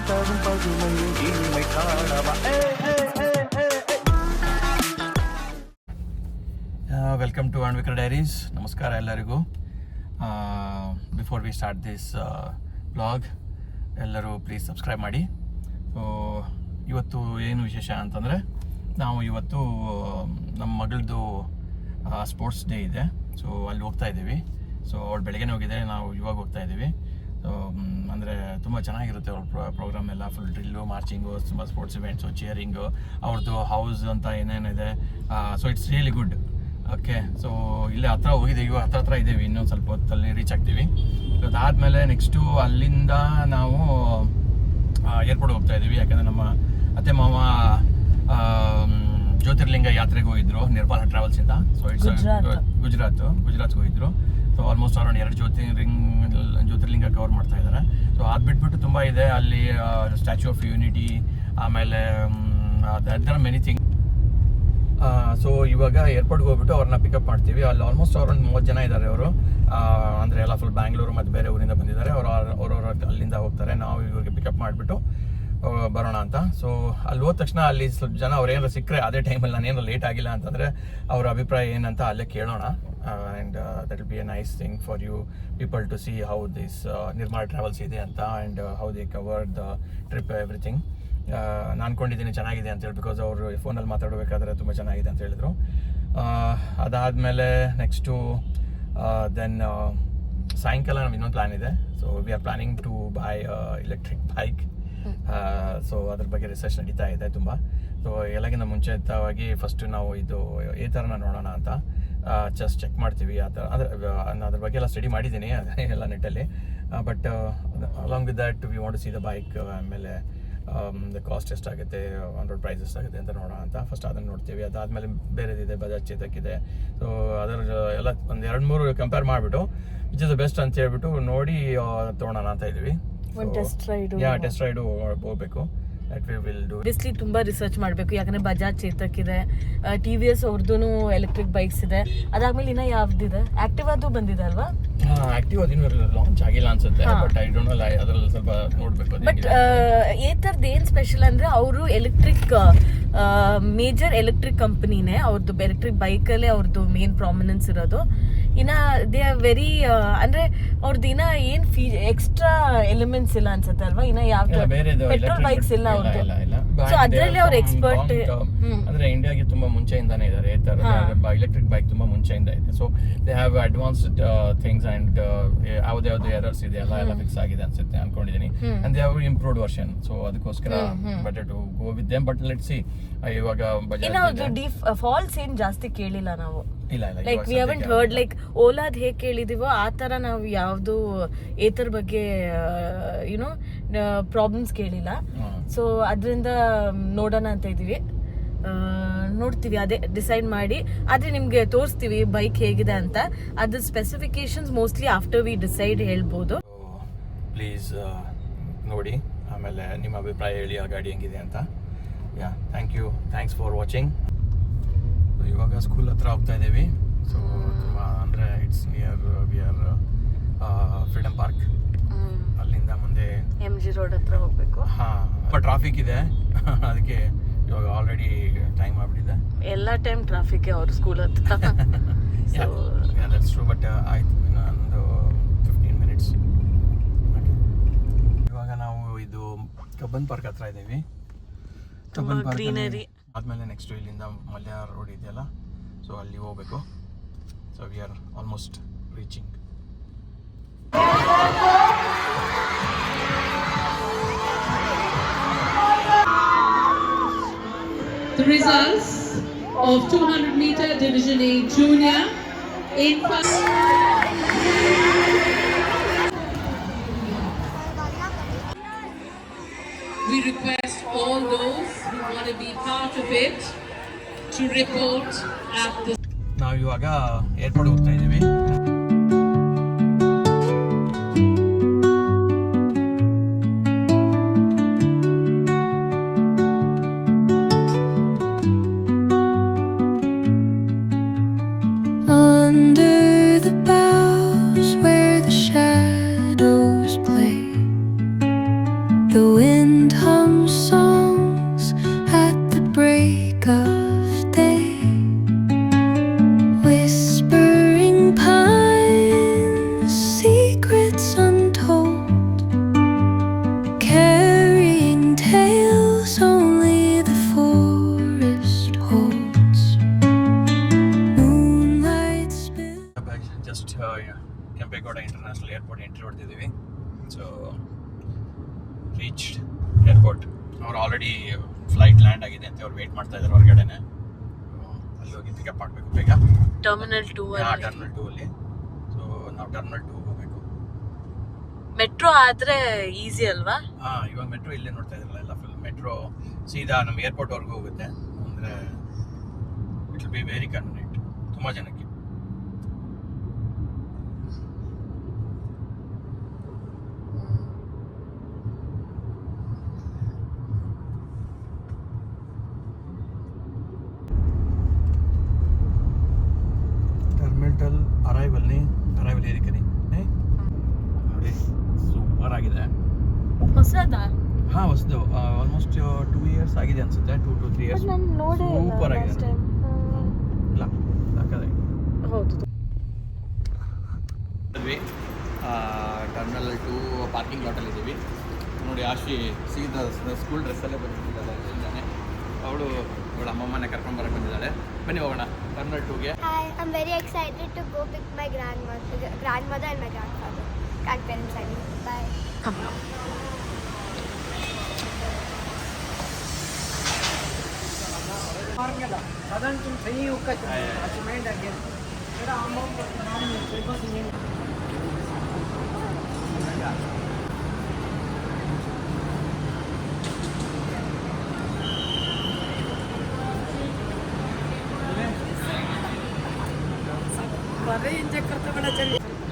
தரும் பதுமையின் இனிமை காணவா. Welcome to Anvikar diaries. ನಮಸ್ಕಾರ ಎಲ್ಲರಿಗೂ. Before we start this blog, ಎಲ್ಲರೂ ಪ್ಲೀಸ್ ಸಬ್ಸ್ಕ್ರೈಬ್ ಮಾಡಿ. ಸೊ ಇವತ್ತು ಏನು ವಿಶೇಷ ಅಂತಂದರೆ, ನಾವು ಇವತ್ತು ನಮ್ಮ ಮಗಳದ್ದು ಸ್ಪೋರ್ಟ್ಸ್ ಡೇ ಇದೆ. ಸೊ ಅಲ್ಲಿ ಹೋಗ್ತಾ ಇದ್ದೀವಿ. ಸೊ ಅವಳು ಬೆಳಗ್ಗೆನೇ ಹೋಗಿದೆ, ನಾವು ಇವಾಗ ಹೋಗ್ತಾ ಇದ್ದೀವಿ. ಸೊ ಅಂದರೆ ತುಂಬ ಚೆನ್ನಾಗಿರುತ್ತೆ ಅವ್ರ ಪ್ರೋಗ್ರಾಮ್ ಎಲ್ಲ. ಫುಲ್ ಡ್ರಿಲ್ಲು, ಮಾರ್ಚಿಂಗು, ತುಂಬ ಸ್ಪೋರ್ಟ್ಸ್ ಇವೆಂಟ್ಸು, ಚಿಯರಿಂಗು, ಅವ್ರದ್ದು ಹೌಸ್ ಅಂತ ಏನೇನಿದೆ. So it's really good. Okay, so ಇಲ್ಲೇ ಹತ್ರ ಹೋಗಿದ್ದೀವಿ, ಇವಾಗ ಹತ್ರ ಇದ್ದೀವಿ, ಇನ್ನೊಂದು ಸ್ವಲ್ಪ ಹೊತ್ತಲ್ಲಿ ರೀಚ್ ಆಗ್ತೀವಿ. ಅದಾದಮೇಲೆ ನೆಕ್ಸ್ಟು ಅಲ್ಲಿಂದ ನಾವು ಏರ್ಪೋರ್ಟ್ಗೆ ಹೋಗ್ತಾ ಇದ್ದೀವಿ. ಯಾಕಂದರೆ ನಮ್ಮ ಅತ್ತೆ ಮಾವ ಜ್ಯೋತಿರ್ಲಿಂಗ ಯಾತ್ರೆಗೆ ಹೋಗಿದ್ರು ನಿರ್ಮಲ ಟ್ರಾವೆಲ್ಸಿಂದ. ಸೊ ಇಟ್ಸ್ ಗುಜರಾತ್ಗೆ ಹೋಗಿದ್ರು. ಸೊ ಆಲ್ಮೋಸ್ಟ್ ಅರೌಂಡ್ 2 ಜ್ಯೋತಿರ್ಲಿಂಗ ಕವರ್ ಮಾಡ್ತಾ ಇದ್ದಾರೆ. ಸೊ ಅದು ಬಿಟ್ಬಿಟ್ಟು ತುಂಬ ಇದೆ ಅಲ್ಲಿ. ಸ್ಟ್ಯಾಚ್ಯೂ ಆಫ್ ಯೂನಿಟಿ, ಆಮೇಲೆ ದರ್ ಮೆನಿ ಥಿಂಗ್. ಸೊ ಇವಾಗ ಏರ್ಪೋರ್ಟ್ಗೆ ಹೋಗ್ಬಿಟ್ಟು ಅವ್ರನ್ನ ಪಿಕಪ್ ಮಾಡ್ತೀವಿ. ಅಲ್ಲಿ ಆಲ್ಮೋಸ್ಟ್ ಅರೌಂಡ್ 30 ಜನ ಇದ್ದಾರೆ ಅವರು. ಅಂದರೆ ಎಲ್ಲ ಫುಲ್ ಬ್ಯಾಂಗ್ಳೂರು ಮತ್ತು ಬೇರೆ ಊರಿಂದ ಬಂದಿದ್ದಾರೆ. ಅವ್ರವ್ರ ಅಲ್ಲಿಂದ ಹೋಗ್ತಾರೆ. ನಾವು ಇವ್ರಿಗೆ ಪಿಕಪ್ ಮಾಡಿಬಿಟ್ಟು ಬರೋಣ ಅಂತ. ಸೊ ಅಲ್ಲಿ ಹೋದ ತಕ್ಷಣ ಅಲ್ಲಿ ಸ್ವಲ್ಪ ಜನ ಅವ್ರು ಏನಾರು ಸಿಕ್ಕರೆ ಅದೇ ಟೈಮಲ್ಲಿ ನಾನೇನು ಲೇಟ್ ಆಗಿಲ್ಲ ಅಂತಂದರೆ ಅವ್ರ ಅಭಿಪ್ರಾಯ ಏನಂತ ಅಲ್ಲೇ ಕೇಳೋಣ. And that will be a nice thing for you people to see how this Nirmala Travels ಇದೆ ಅಂತ, and how they cover the trip everything. ನಾನು ಅನ್ಕೊಂಡಿದ್ದೀನಿ ಚೆನ್ನಾಗಿದೆ ಅಂತೇಳಿ, ಬಿಕಾಸ್ ಅವರು ಫೋನಲ್ಲಿ ಮಾತಾಡಬೇಕಾದ್ರೆ ತುಂಬ ಚೆನ್ನಾಗಿದೆ ಅಂತ ಹೇಳಿದರು. ಅದಾದಮೇಲೆ ನೆಕ್ಸ್ಟು ದೆನ್ ಸಾಯಂಕಾಲ ನಮ್ಗೆ ಇನ್ನೊಂದು ಪ್ಲ್ಯಾನ್ ಇದೆ. So we are planning to buy electric bike. So ಅದ್ರ ಬಗ್ಗೆ ರಿಸರ್ಚ್ ನಡೀತಾ ಇದೆ ತುಂಬ. ಸೊ ಎಲ್ಲಕ್ಕಿಂತ ಮುಂಚಿತವಾಗಿ ಫಸ್ಟು ನಾವು ಇದು ಈ ಥರನ ನೋಡೋಣ ಅಂತ ಜಸ್ಟ್ ಚೆಕ್ ಮಾಡ್ತೀವಿ. ಆ ಥರ ಅಂದರೆ ಅದ್ರ ಬಗ್ಗೆ ಎಲ್ಲ ಸ್ಟಡಿ ಮಾಡಿದ್ದೀನಿ ಎಲ್ಲ ನೆಟ್ಟಲ್ಲಿ. But along with that we want to see the bike. ಆಮೇಲೆ ದ ಕಾಸ್ಟ್ ಎಷ್ಟಾಗುತ್ತೆ, ಆನ್ ರೋಡ್ ಪ್ರೈಸ್ ಎಷ್ಟಾಗುತ್ತೆ ಅಂತ ನೋಡೋಣ ಅಂತ ಫಸ್ಟ್ ಅದನ್ನು ನೋಡ್ತೀವಿ. ಅದಾದಮೇಲೆ ಬೇರೆದಿದೆ, ಬಜಾಜ್ ಚೇತಕ್ ಇದೆ. ಸೊ ಅದರ ಎಲ್ಲ ಒಂದು 2-3 ಕಂಪೇರ್ ಮಾಡಿಬಿಟ್ಟು ವಿಚ್ ಇಸ್ ದ ಬೆಸ್ಟ್ ಅಂತ ಹೇಳ್ಬಿಟ್ಟು ನೋಡಿ ತೊಗೊಳೋಣ ಅಂತ ಇದ್ದೀವಿ. ಟೆಸ್ಟ್ ರೈಡು ಹೋಗ್ಬೇಕು. ಆಬ್ವಿಯಸ್ಲಿ ತುಂಬಾ ರಿಸರ್ಚ್ ಮಾಡಬೇಕು, ಯಾಕಂದ್ರೆ ಬಜಾಜ್ ಚೇತಕ್ ಇದೆ, TVS ಅವ್ರದ್ದು ಎಲೆಕ್ಟ್ರಿಕ್ ಬೈಕ್ಸ್ ಇದೆ. ಅದಾದ್ಮೇಲೆ ಇನ್ನ ಯಾವ್ದಿದೆ? ಆಕ್ಟಿವಾದು ಬಂದಿದೆ ಅಲ್ವಾ? ಆಕ್ಟಿವಾ ಲಾಂಚ್ ಆಗಿಲ್ಲ ಅನ್ಸುತ್ತೆ, ಬಟ್ ಐ ಡೋಂಟ್ ನೋ, ಅದ್ರಲ್ಲಿ ಸ್ವಲ್ಪ ನೋಡ್ಬೇಕು. ಬಟ್ ಈ ಥರದ್ದು ಏನ್ ಸ್ಪೆಷಲ್ ಅಂದ್ರೆ ಅವರು ಎಲೆಕ್ಟ್ರಿಕ್ ಮೇಜರ್ ಎಲೆಕ್ಟ್ರಿಕ್ ಕಂಪನಿನೇ. ಅವ್ರದ್ದು ಎಲೆಕ್ಟ್ರಿಕ್ ಬೈಕಲ್ಲೇ ಅವ್ರದ್ದು ಮೇನ್ ಪ್ರಾಮಿನೆನ್ಸ್ ಇರೋದು. ಇನ್ನ ದೇ ಆರ್ ವೆರಿ ಅಂದ್ರೆ ಅವ್ರದ್ದು ಇನ್ನ ಏನ್ ಎಕ್ಸ್ಟ್ರಾ ಎಲಿಮೆಂಟ್ಸ್ ಇಲ್ಲ ಅನ್ಸುತ್ತೆ ಅಲ್ವಾ? ಇನ್ನ ಯಾವ ಪೆಟ್ರೋಲ್ ಬೈಕ್ಸ್ ಇಲ್ಲ ಅವ್ರದ್ದು. ಸೊ ಅದ್ರಲ್ಲಿ ಅವ್ರ ಎಕ್ಸ್ಪರ್ಟ್. ಅಂದ್ರೆ ಇಂಡಿಯಾಗೆ ತುಂಬಾ ಮುಂಚೆಯಿಂದಾನೇ ಇದ್ದಾರೆ ಎಲೆಕ್ಟ್ರಿಕ್ ಬೈಕ್, ತುಂಬಾ ಮುಂಚೆಯಿಂದ ಇದೆ. So they have advanced things and ಯಾವ್ದು ಎರರ್ಸ್ ಇದೆ ಎಲ್ಲ ಫಿಕ್ಸ್ ಆಗಿದೆ ಅನ್ಸುತ್ತೆ ಅನ್ಕೊಂಡಿದ್ದೀನಿ. And they have improved version. So ಅದಕ್ಕೋಸ್ಕರ better to go with them. But let's see. ಇವಾಗ ಫಾಲ್ಸ್ ಏನ್ ಜಾಸ್ತಿ ಕೇಳಿಲ್ಲ ನಾವು. ಇಲ್ಲ like we haven't heard like ಓಲಾದ್ ಹೇಗೆ ಕೇಳಿದೀವೋ ಆ ತರ ನಾವು ಯಾವ್ದು ಏತರ ಬಗ್ಗೆ ಯುನೋ ಪ್ರಾಬ್ಲಮ್ಸ್ ಕೇಳಿಲ್ಲ. ಸೊ ಅದರಿಂದ ನೋಡೋಣ ಅಂತ ಇದೀವಿ. ನೋಡ್ತೀವಿ, ಅದೇ ಡಿಸೈಡ್ ಮಾಡಿ ಆದ್ರೆ ನಿಮ್ಗೆ ತೋರಿಸ್ತೀವಿ ಬೈಕ್ ಹೇಗಿದೆ ಅಂತ. ಅದ್ರ specifications mostly after we decide ಹೇಳ್ಬೋದು. ಪ್ಲೀಸ್ ನೋಡಿ, ಆಮೇಲೆ ನಿಮ್ಮ ಅಭಿಪ್ರಾಯ ಹೇಳಿ ಆ ಗಾಡಿ ಹೆಂಗಿದೆ ಅಂತ. ಯಾ, ಥ್ಯಾಂಕ್ಸ್ ಫಾರ್ ವಾಚಿಂಗ್. ಇವಾಗ ಸ್ಕೂಲ್ ಹತ್ರ ಹೋಗ್ತಾ ಇದ್ದೀವಿ. ಸೊ ತುಂಬ ಅಂದರೆ it's near we are freedom park. ಅಲ್ಲಿಂದ ಮುಂದೆ MG ರೋಡ್ ಹತ್ರ ಹೋಗ್ಬೇಕು. ಟ್ರಾಫಿಕ್ ಇದೆ ಅದಕ್ಕೆ ಇವಾಗ ಆಲ್ರೆಡಿ ಟೈಮ್ ಆಗ್ಬಿಟ್ಟಿದೆ. ಎಲ್ಲ ಟೈಮ್ ಟ್ರಾಫಿಕ್ ಅವ್ರ ಸ್ಕೂಲ್ ಹತ್ರ. That's true. ಬಟ್ ಆಯ್ತು, ಇನ್ನೊಂದು 15 ಮಿನಿಟ್ಸ್. ಇವಾಗ ನಾವು ಇದು ಕಬ್ಬನ್ ಪಾರ್ಕ್ ಹತ್ರ ಇದ್ದೀವಿ. ಕಬ್ಬನ್ ಪಾರ್ಕ್ ಗ್ರೀನರಿ ಆದಮೇಲೆ ನೆಕ್ಸ್ಟ್ ಇಲ್ಲಿಂದ ಮಲ್ಯ ರೋಡ್ ಇದೆಯಲ್ಲ, ಸೊ ಅಲ್ಲಿ ಹೋಗ್ಬೇಕು. So we are almost reaching. The results of 200-meter Division A Junior in we request all those who want to be part of it to report at the. ನಾವು ಇವಾಗ airport ಹೋಗ್ತಾ ಇದ್ದೀವಿ. The wind hums songs at the break of day, whispering pines, secrets untold, carrying tales only the forest holds. Moonlight spills. Just Kempegowda international airport entry ಹೊಡೆದಿದ್ದೀವಿ. So reached airport. ಅವ್ರು already flight land ಆಗಿದೆ ಅಂತ ಅವ್ರು wait ಮಾಡ್ತಾ ಇದ್ದಾರೆ ಹೊರಗಡೆನೆ. ಅಲ್ಲಿ ಹೋಗಿ pickup ಮಾಡಬೇಕು ಬೇಗ ಟರ್ಮಿನಲ್ 2 ಟರ್ಮಿನಲ್ 2 ಅಲ್ಲಿ. ಸೊ ನಾವು ಟರ್ಮಿನಲ್ 2 ಹೋಗಬೇಕು. ಮೆಟ್ರೋ ಆದ್ರೆ ಈಸಿ ಅಲ್ವಾ? ಇವಾಗ ಮೆಟ್ರೋ ಇಲ್ಲೇ ನೋಡ್ತಾ ಇದ್ರಲ್ಲ, ಎಲ್ಲ ಫುಲ್ ಮೆಟ್ರೋ ಸೀದಾ ನಮ್ಮ ಏರ್ಪೋರ್ಟ್ ವರ್ಗೂ ಹೋಗುತ್ತೆ. ಅಂದರೆ it will be very convenient ತುಂಬ ಜನಕ್ಕೆ. ಟರ್ಮಿನಲ್ ಅರೈವಲ್ ಏರಿಕನಿ ನೋಡಿ, ಸೂಪರ್ ಆಗಿದೆ. ಹೊಸದಾ? ಹೊಸದು. ಆಲ್ಮೋಸ್ಟ್ 2 ಇಯರ್ಸ್ ಆಗಿದೆ ಅನ್ಸುತ್ತೆ. 2 to 3 ಇಯರ್ಸ್. ಸೂಪರ್ ಆಗಿದೆ. ಇಲ್ಲ ಸಾಕಾಗಿದೆ. ಹೌದು. ಟರ್ಮಿನಲ್ 2 ಪಾರ್ಕಿಂಗ್ ಲಾಟಲ್ಲಿ ಇದ್ದೀವಿ. ನೋಡಿ, ಆಶಿ ಸೀದಾ ಸ್ಕೂಲ್ ಡ್ರೆಸ್ಸಲ್ಲೇ ಬಂದಿದ್ದಾಳೆ ಇಲ್ಲಿಂದಾನೆ. ಅವಳು ಅಮ್ಮಮ್ಮನೆ ಕರ್ಕೊಂಡು ಬರಕ್ಕೆ ಬಂದಿದ್ದಾಳೆ. ಬನ್ನಿ ಹೋಗೋಣ terminal 2ಗೆ. Hi, I'm very excited to go pick my grandmother and my grandparents. I mean. Bye.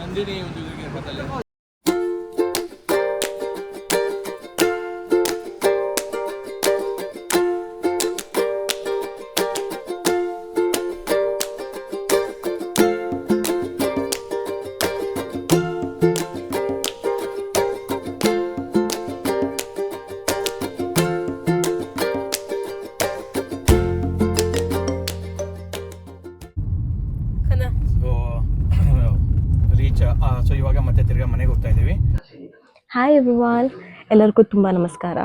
Nandini ಒಂದು ಇರ್ಬೇಕಲ್ಲಿ. ಸೊ ಇವಾಗ ಮತ್ತೆ ತಿರ್ಗಾ ಮನೆಗೆ ಹೋಗ್ತಾ ಇದ್ದೀವಿ. ಹಾಯ್ ಎವ್ರಿವಾನ್, ಎಲ್ಲರಿಗೂ ತುಂಬ ನಮಸ್ಕಾರ.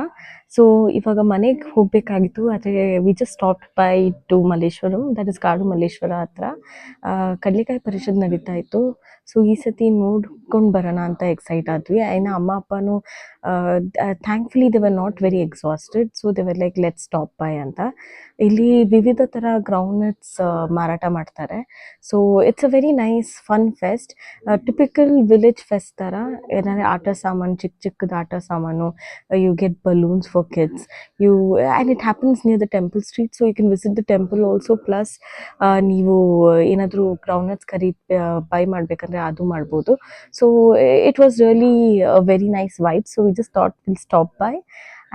ಸೊ ಇವಾಗ ಮನೆಗೆ ಹೋಗಬೇಕಾಗಿತ್ತು, ಆದರೆ we just stop by two Malleshwaram, that is ಕಾಡು ಮಲ್ಲೇಶ್ವರ ಹತ್ರ. ಕಡಲೆಕಾಯಿ ಪರಿಷತ್ ನಡೀತಾ ಇತ್ತು. ಸೊ ಈ ಸತಿ ನೋಡ್ಕೊಂಡು ಬರೋಣ ಅಂತ ಎಕ್ಸೈಟ್ ಆದ್ವಿ. ಇನ್ನು ಅಮ್ಮ ಅಪ್ಪನೂ thankfully they were not very exhausted, so they were like let stop by ಅಂತ. ಇಲ್ಲಿ ವಿವಿಧ ಥರ ಗ್ರೌಂಡ್ನಟ್ಸ್ ಮಾರಾಟ ಮಾಡ್ತಾರೆ. So it's a very nice fun fest, typical village fest ಥರ. ಏನಾದ್ರೆ ಆಟ ಸಾಮಾನು, ಚಿಕ್ಕದ ಆಟ ಸಾಮಾನು, you get balloons for kids, and it happens near the temple street, so you can visit the temple also. Plus ನೀವು ಏನಾದರೂ ಗ್ರೌಂಡ್ನಟ್ಸ್ ಬೈ ಮಾಡಬೇಕಂದ್ರೆ ಅದು ಮಾಡ್ಬೋದು. So it was really a very nice vibe. So we just thought will stop by,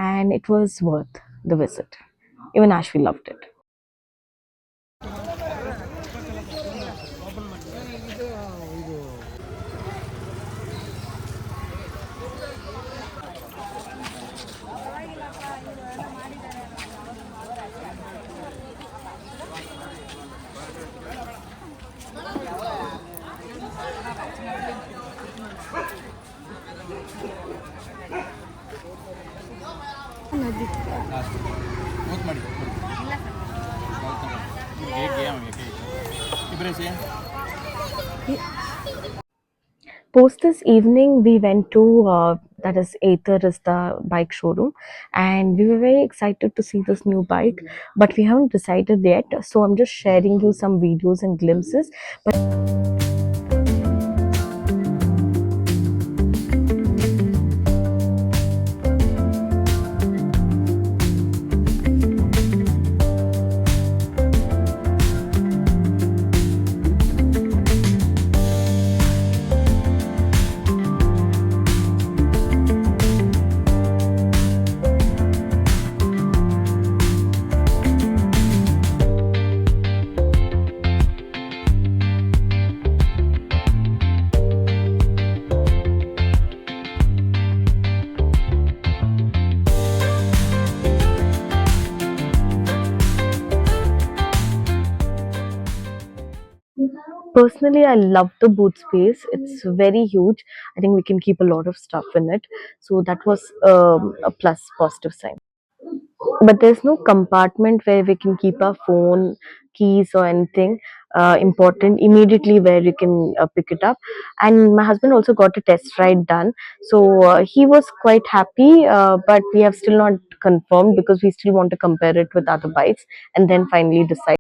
and it was worth the visit. Even Ashvi loved it. Post this evening, we went to that is Ather is the bike showroom, and we were very excited to see this new bike, but we haven't decided yet. So I'm just sharing you some videos and glimpses. But Personally, I love the boot space. It's very huge. I think we can keep a lot of stuff in it. So that was a plus positive sign. But there's no compartment where we can keep our phone, keys, or anything important immediately where you can pick it up. And my husband also got a test ride done, so he was quite happy. But we have still not confirmed because we still want to compare it with other bikes and then finally decide.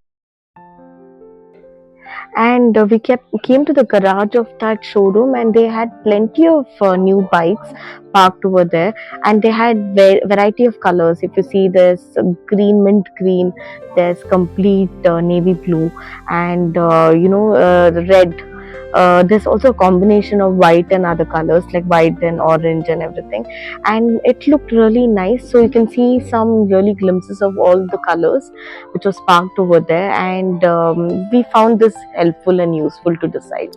And we came to the garage of that showroom, and they had plenty of new bikes parked over there, and they had variety of colors. If you see, there's green, mint green, there's complete navy blue, and red. There's also a combination of white and other colors like white and orange and everything, and it looked really nice. So you can see some really glimpses of all the colors which was parked over there, and we found this helpful and useful to decide.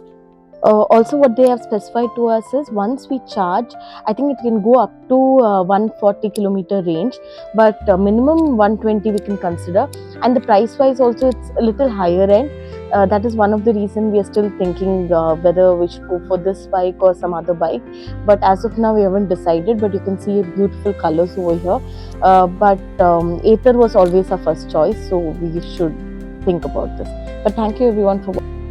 Also, what they have specified to us is once we charge, I think it can go up to 140-kilometer range, but minimum 120 we can consider. And the price wise also it's a little higher end. That is one of the reasons we are still thinking whether we should go for this bike or some other bike. But as of now, we haven't decided. But you can see beautiful colors over here. But Ather was always our first choice, so we should think about this. But thank you everyone for watching.